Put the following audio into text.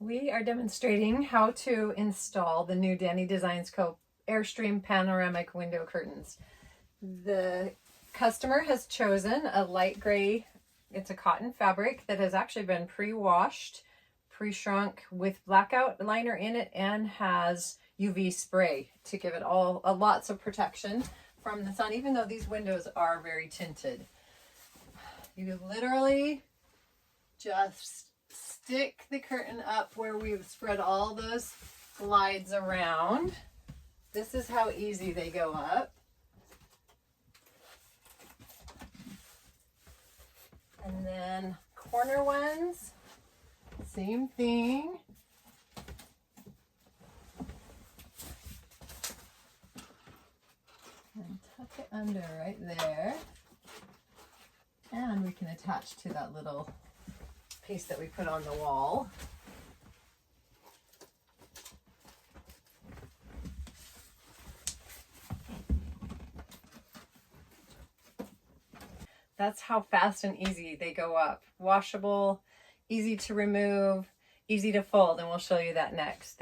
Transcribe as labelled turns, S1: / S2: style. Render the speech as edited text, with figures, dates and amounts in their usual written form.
S1: We are demonstrating how to install the new Dani Designs Co. Airstream panoramic window curtains. The customer has chosen a light gray, it's a cotton fabric that has actually been pre-washed, pre-shrunk with blackout liner in it, and has UV spray to give it all lots of protection from the sun, even though these windows are very tinted. You literally just stick the curtain up where we've spread all those slides around. This is how easy they go up. And then corner ones, same thing. And tuck it under right there. And we can attach to that little piece that we put on the wall. That's how fast and easy they go up. Washable, easy to remove, easy to fold, and we'll show you that next.